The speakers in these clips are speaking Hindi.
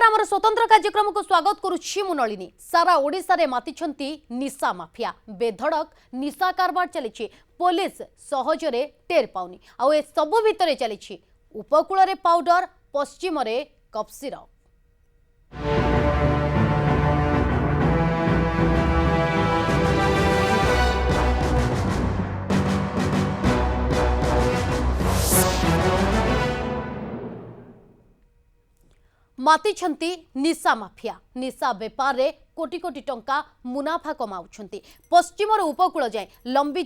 नमस्कार आमर स्वतंत्र कार्यक्रम को स्वागत करुछि मु नलिनी। सारा ओडिसा रे मातिछंती निशा माफिया बेधड़क निशा कारबार चलिछि। पुलिस सहजरे टेर पाउनी आ ए सबु भितरे चलिछि उपकूल रे पाउडर पश्चिम रे कफ सिरप। मातिछंती निशा माफिया निशा बेपार रे कोटी कोटी टंका मुनाफा कमाउछंती। पश्चिम उपकूल जाए लंबी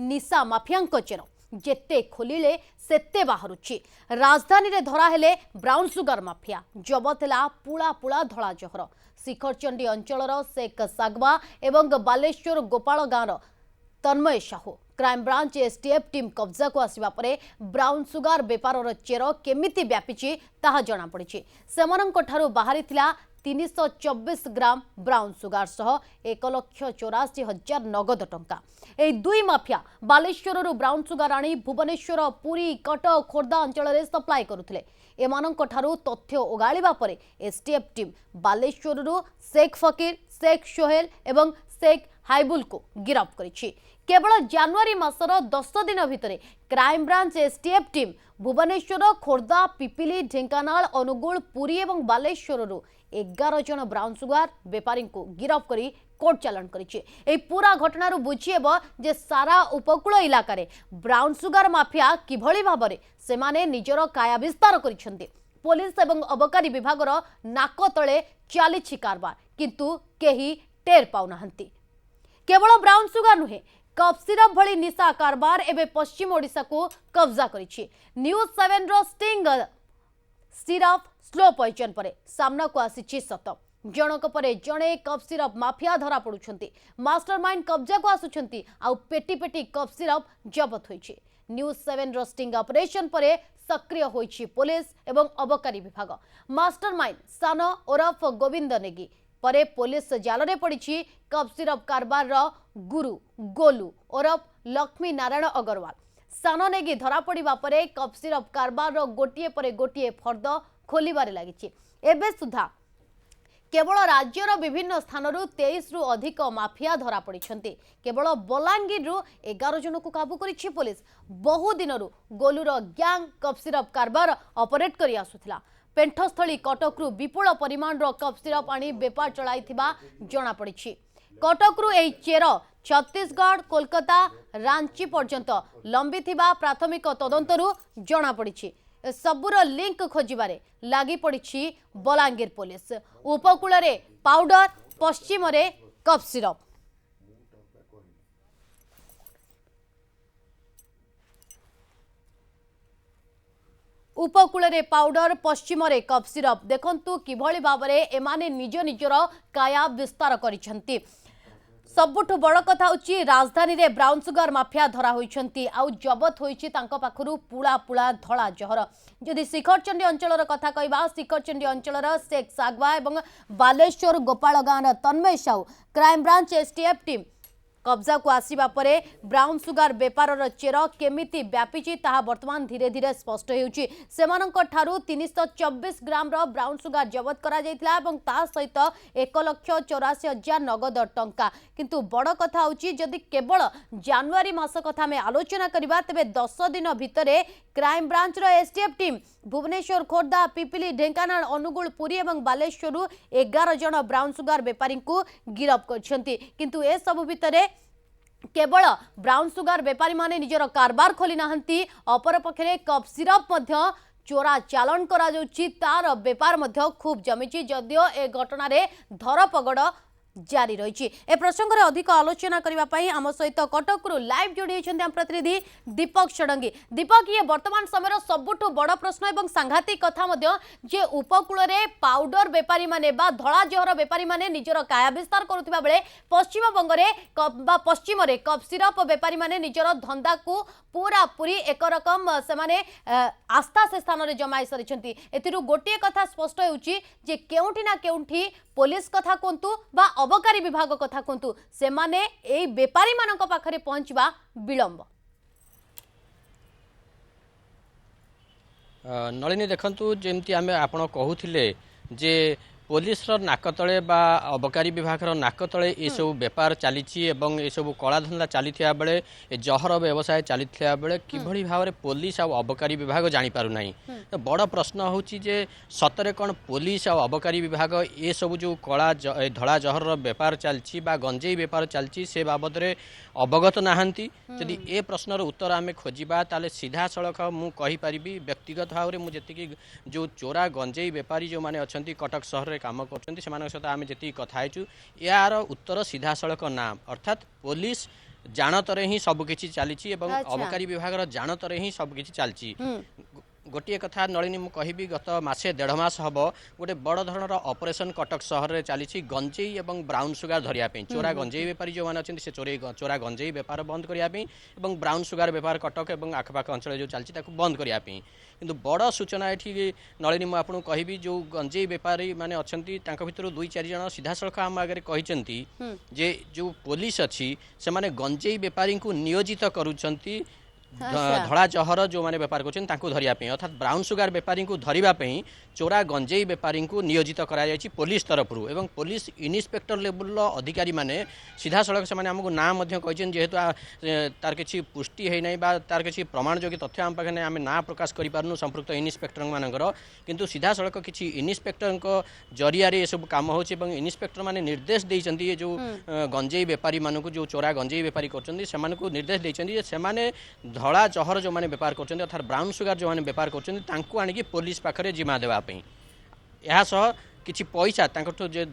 निशा माफिया चेर जेते खोलिले सेते बाहरुछि। राजधानी रे धरा हेले ब्राउन सुगर माफिया जबत है पुला पुला धला जहर। शिखरचंडी अंचलर शेख सागवा एवं बालेश्वर गोपाल गाँव Tanmay Sahu crime branch STF team कब्जा को आसिबा परे ब्राउन सुगार बेपारर चेर केमिति व्यापीची ताहा जना पड़िछि। सेमानंक ठारू बाहरिथिला 324 ग्राम ब्राउन सुगार सह 1,84,000 नगद टंका। ए दुई माफिया बालेश्वर ब्राउन सुगार आनी भुवनेश्वर पुरी कटक खोर्धा अंचल में सप्लाय करुथिले। एमानंक ठारू तथ्य ओगाळिबा परे एसटीएफ टीम बालेश्वर शेख फकीर शेख सोहेल एवं शेख हाइबुल को गिरफ्त करिछि। केवल जनवरी मासर 10 दिन भितर crime branch STF team Bhubaneswar Khordha Pipili Dhenkanal Anugul Puri और बालेश्वर 11 जन ब्राउन सुगार बेपारी को गिरफ्त करी कोर्ट चालान करिछि। ए पूरा घटना बुझीब जे सारा उपकूल इलाका रे ब्राउन सुगार माफिया किभली भाबरे सेमाने निजर काया विस्तार करिसेंती। पुलिस एवं अबकारी विभागर नाक तले चलीछि कारबार किंतु केही टेर पाउनाहंती। केवल ब्राउन सुगार नुहे कफ सिरप भली निशा कारबार एवं पश्चिम ओडिशा को कब्जा करिछि। न्यूज 7 रो स्टिंग सिरप स्लो पॉइजन परे सामना को आसीछि सत। जनक परे जणे कफ सिरप माफिया धरा पडुछंती। मास्टरमाइंड कब्जा को आसुछंती आ पेटी पेटी कफ सिरप जबत होइछि। न्यूज 7 रो स्टिंग ऑपरेशन परे सक्रिय होइछि पुलिस एवं अबकारी विभाग। मास्टरमाइंड सान ओरफ गोविंद नेगी परे पुलिस जाल पड़ी कफ सिरप कारबार गुरु गोलू ओरफ लक्ष्मी नारायण अग्रवाल सान नेगी धरा पड़ा परे कफ सिरप कारबार गोटे पर गोटे फर्द खोलिबारे लागिछि। एबे सुधा केवल राज्यर विभिन्न स्थान 23 रु अधिक माफिया धरा पड़ी। केवल बलांगीर 11 जन को काबू करिछि पुलिस। बहु दिनरु गोलूर ग्यांग कफ सिरप कारबार ऑपरेट करि आसुथिला। पेंठस्थली कटकरू विपुल परिमाण कफ सिरप आनी बेपार चलाई जना पड़ी। कटकरू एही चेर छत्तीसगढ़ कोलकाता रांची पर्यंत लंबी थिबा प्राथमिक तदंतरू जना पड़ी। सबुर लिंक खोजिबारे लागी पड़ी बलांगीर पुलिस। उपकूल रे पाउडर पश्चिम रे कफ सिरप। उपकूल रे पाउडर पश्चिम रे कफ सिरप देखंतु किभली भाबरे एमाने निज निजर काया विस्तार करिसेंती। सबुठ बड़ कथा होची राजधानी रे ब्राउन सुगार माफिया धरा होइछंती आउ जबत होइछि तांको पाखरु पुला पुला धला जहर। जदि शिखरचंडी अंचलर कथा कहबा शिखरचंडी अंचलर शेख सागवा एवं बालेश्वर गोपाल गाँव Tanmay Sahu crime branch STF team कब्जा को आसिबा परे ब्राउन सुगार बेपारर चेर केमिति व्यापीची ताहा वर्तमान धीरे धीरे स्पष्ट हेउची। सेमानंक ठारू 324 ग्राम रो ब्राउन सुगार जबत करा जायतिला एवं ता सहित 1,84,000 नगद टंका। किंतु बड़ कथा होची जदि केवल जनवरी मास कथा में आलोचना करिबा तेबे 10 दिन भितरे क्राइम ब्रांच रो एसटीएफ टीम भुवनेश्वर खोर्धा पिपिली ढेंकानाल अनुगुल पुरी और बालेश्वर 11 जन ब्राउन सुगार बेपारी को गिरफ्त करछंती। किंतु ए सब भितरे केवल ब्राउन सुगार बेपारी माने निजर कारबार खोली नाहंती अपर पक्षरे कफ सिरप मध्य चोरा चालान करा जाउची तार बेपार मध्य खूब जमीची। जदियो ए घटना रे धरपगड़ जारी रही। ए प्रसंग में अधिक आलोचना करने आम सहित कटकू लाइव जोड़ी होती आम प्रतिनिधि दीपक षडंगी। दीपक ये वर्तमान समय सबुठ बड़ प्रश्न और सांघातिक कथा जे उपकूल रे पाउडर बेपारी माने बा धला जहर बेपारी माने निजर काया विस्तार करुवा बेले पश्चिम बंगरे पश्चिम रे कफ सिरप बेपारी माने निजर धंदा को पूरा पूरी एक रकम से आस्था से स्थान में जमाई सारी। एथिरु गोटे कथा स्पष्ट होउची जे केउठी ना केउठी पुलिस कथा कहतु बा अबकारी विभाग कथा कहतु से माने एई बेपारी मानक पाखरे पहुंचबा विलंब। नलिनी देखंतु जेमती आमे आपण कहूथिले जे पुलिस नाक तले बा अबकारी विभाग नाक तले ये सब बेपार चली सब कलाधंदा चली बेले जहर व्यवसाय चली बेले किभली भाव में पुलिस आउ अबकारी विभाग जापर ना। तो बड़ प्रश्न हूँ जे सतरे कौन पुलिस आउ अबकारी विभाग ये सब जो कला धड़ा जहर बेपार चलती गंजेई बेपार चलती से बाबद में अवगत नहांती। जदि ए प्रश्नर उत्तर आम खोजा ताले सीधा सड़क मुझे व्यक्तिगत भाव में मुझे जो चोरा गंजेई बेपारी जो मैंने अच्छा कटक सहर काम कर सहित आम जी कथाचु यार उत्तर सीधा सड़क नाम अर्थात पुलिस जानतर ही सबकि चली अबकारी विभाग जानतर ही सबकि चलती। गोटे कथा नलिनी मु कहि गत मासे 1.5 मास हम गोटे बड़ धरणर ऑपरेशन कटक सहर में चली गंजेई और ब्राउन सुगार धरियापी चोरा गंजेई बेपारी जो मैंने अच्छे से चोरा गंजेई बेपार बंद करने ब्राउन सुगार बेपार कटक और आखपाख अंचल जो चलती बंद करने किंतु बड़ सूचना ये नलिनी मुझे कहि जो गंजेई बेपारी मैंने अच्छा भर 2-4 जन सीधा सड़क आम आगे कहते जे जो पुलिस अच्छी से माने गंजेई बेपारी को नियोजित करुँच धड़ा जहर जो मैंने बेपार कर अर्थात ब्राउन सुगार बेपारी को धरवाई चोरा गंजेई बेपारी को नियोजित कराई पुलिस तरफ एवं पुलिस इन्स्पेक्टर लेवल अधिकारी माने सीधा सड़क से आमको नाम जेहेतु तार किसी पुष्टि है तार किसी प्रमाण योग्य तथ्य आम पाखे आम ना प्रकाश करूँ संपृक्त इन्स्पेक्टर मानकर किंतु सीधा सड़क किसी इन्स्पेक्टर जरिया ये सब कम हो इन्स्पेक्टर माने निर्देश देते जो गंजेई बेपारी मानक जो चोरा गंजेई बेपारी कर निर्देश देते से धड़ा जहर जो मैंने बेपार कर अर्थात ब्राउन सुगार जो मैंने बेपार कर पुलिस पाखे जिम्मा देवाई किसी पैसा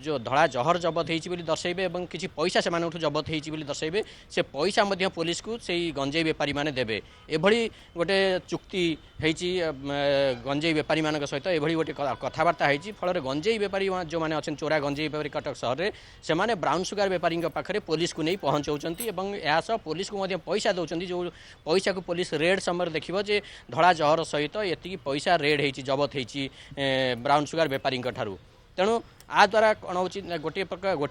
जो धड़ा जहर जबत हो दर्शे और किसी पैसा से जबत हो दर्शे से पैसा पुलिस को से गंजेई बेपारी माने देबे एभली गोटे चुक्ति गंजेई बेपारी मान सहित एभली गोटे कथबार्ता होती फल गंजेई बेपारी जो मैंने अच्छा चोरा गंजेई बेपारी कटक सहर में से ब्राउन सुगार बेपारी पाखे पुलिस को नहीं पहुँचाऊँ पुलिस को पैसा दौरान जो पैसा को पुलिस रेड समय देखो जे धड़ा जहर सहित ये पैसा रेड हो जबत हो ब्राउन सुगार बेपारी ठारू तेणु आ द्वारा कौन हो गोटे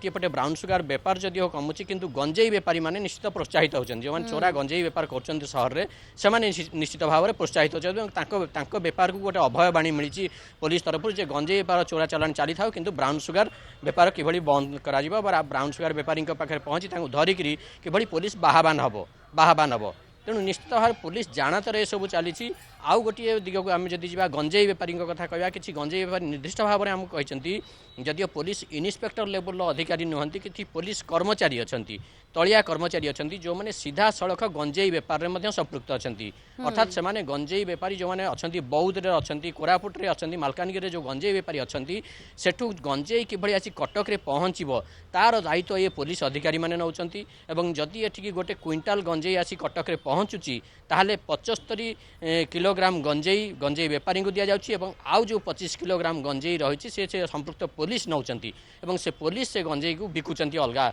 पटे ब्राउन सुगार बेपार जदिव कमुची किंतु गंजेई बेपारी माने निश्चित प्रोत्साहित होती जो मैंने चोरा गंजेई बेपार कर सहर में से निश्चित भाव में प्रोत्साहित होती बेपार को गोटे अभय बाणी मिली पुलिस तरफ जे गंजेई बेपार चोरा चलाण चली था किंतु ब्राउन सुगार बेपार किभली बंद करा ब्राउन सुगार बेपारी पाखे पहुँची धरिकी किभली पुलिस बाहाबान हम तेणु निश्चित भाव पुलिस जानतर ये सब चली आउ गोटे दिग को आम जदि जा गंजेई बेपारी कथा कह कि गंजेई बेपारी निर्दिष्ट भाव में आमको कहते जदिव पुलिस इन्स्पेक्टर लेवल अधिकारी नुहति कि पुलिस कर्मचारी अच्छा तलिया कर्मचारी अच्छा जो मैंने सीधा सड़क गंजेई बेपार में संपृक्त अच्छा अर्थात से गंजेई बेपारी जो मैंने अच्छा बौद्ध अच्छा कोरापुट अच्छा मालकानगिरी जो गंजेई बेपारी अच्छा सेठू गंजेई किभली आसी कटक रे पहुँचब तार दायित्व ये पुलिस अधिकारी मैंने नौ जदि एठिकी गोटे क्विंटाल गंजेई आसी कटक रे पहुँचुची ताहले 75 किलोग्राम गंजेई बेपारी को दि जाउछि एवं आउ जो 25 किलोग्राम गंजेई रही से संपृक्त पुलिस नौचंती एवं से पुलिस से गंजेई को बिकुचंती अलगा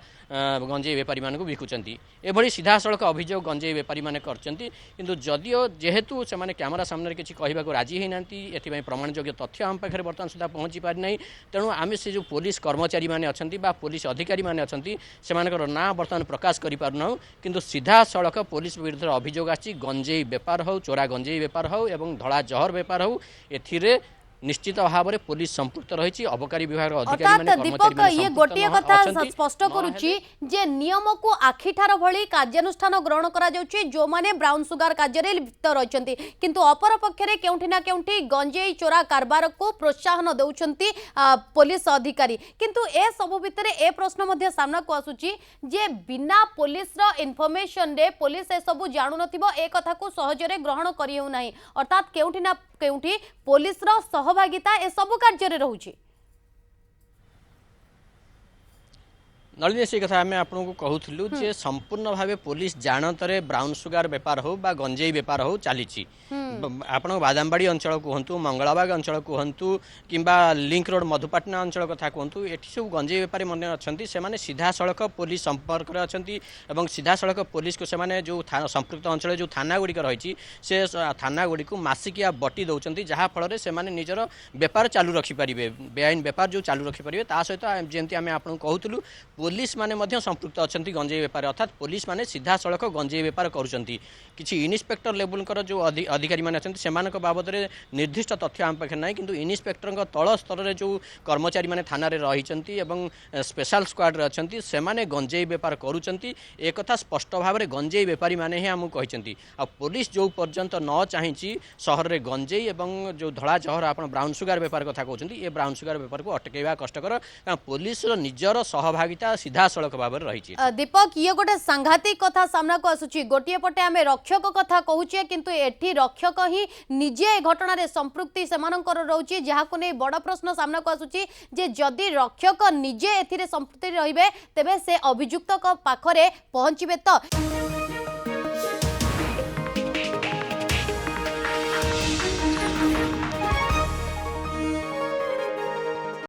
गंजेई बेपारी मान को बिकुचंती एभली सीधा सड़क अभियोग गंजेई बेपारी माने करचंती किंतु जदिओ जेहेतु से माने कैमरा सामने किसी कहबाक राजी होई नांती एथिबाई प्रमाण योग्य तथ्य आम पाखे बर्तमान सुधा पहुँची पारि नहीं तेणु आम से जो पुलिस कर्मचारी माने अछंती बा पुलिस अधिकारी माने अछंती सेमानकर ना बर्तमान प्रकाश करि पारु किंतु सीधा सड़क पुलिस विरुद्ध अभियोग आछि गंजेई बेपार हो चोरा गंजेई बेपार हो एवं धड़ा जहर बेपार हो एथिरे निश्चित भाव में पुलिस संपृक्त रही अबकारी विभाग अधिकारी दीपक ये गोटे कथा स्पष्ट करुच्ची जे नियम को आखिठार भली कार्यानुष्ठान ग्रहण करा जाउची जो माने ब्राउन सुगार कार्य लिप्त रहिचंती किंतु अपर पक्षरे केउठी ना केउठी गंजेई चोरा कारबार को प्रोत्साहन दउचंती पुलिस अधिकारी किंतु ए सब भितरे ए प्रश्न मध्ये सामना को आसुची जे बिना पुलिस रो इन्फॉर्मेशन रे पुलिस ए सब जानु नथिबो ए कथा को सहजरे ग्रहण करियौ नाही अर्थात केउठी ना केउठी पुलिस रो सहभागिता ए सब कार्य रहुची नलिनी से कथा आम आपको कहूलु जे संपूर्ण भाव पुलिस जानतर ब्राउन सुगार बेपार हो बा गंजेई बेपार हो चली आप बादामबाड़ी अंचल कहतु मंगलाबाग अंचल कहतु किंबा लिंक रोड मधुपाटना अंचल कथा कहतु ये सब गंजेई बेपारी मन अच्छा से सीधा सड़क पुलिस संपर्क में अच्छा सीधा सड़क पुलिस को से जो संपृक्त अंचल जो थाना गुड़िक रही से थाना गुड़ी को मासिकिया बटी दौरान जहाँफल से निजर बेपार चालू रखिपारे बेआईन बेपार जो चालू रखिपारे ता सहित जमी आम आपको कहूलु पुलिस माने मध्य संपृक्त अच्छा गंजेई बेपार अर्थात पुलिस माने सीधा सड़क गंजेई बेपार करुँच किसी इन्स्पेक्टर लेवल जो अधिकारी मैंने अच्छा से बाबद में निर्दिष्ट तथ्य आम पाखे ना कि इन्स्पेक्टर तल स्तर में जो कर्मचारी मैंने थाना रही स्पेशल स्क्वाड अच्छा से गंजेई बेपार करुँच एक स्पष्ट भाव में गंजेई बेपारी मैंने ही आमको कहते आ पुलिस जो पर्यंत न चाही सहर में गंजेई एवं जो धड़ा जहर आप ब्राउन सुगार बेपार कथा कहते ये ब्राउन सुगार बेपार को अटकेवा कष्टकर कारण पुलिस निजर सहभागिता सीधा सड़क भाव में रही। दीपक ये गोटे सांघातिक कथा सामना को आसुची गोटे पटे आम रक्षक कथा कहूचे किंतु एठी रक्षक ही निजे ए घटना रे संपृक्ति सेमानकर रहउची जहाको नै बड़ प्रश्न सामना को आसुची जे जदि रक्षक निजे एथिरे संपृक्ति रहिबे तेबे से अभियुक्त पाखरे पहुंचबे तो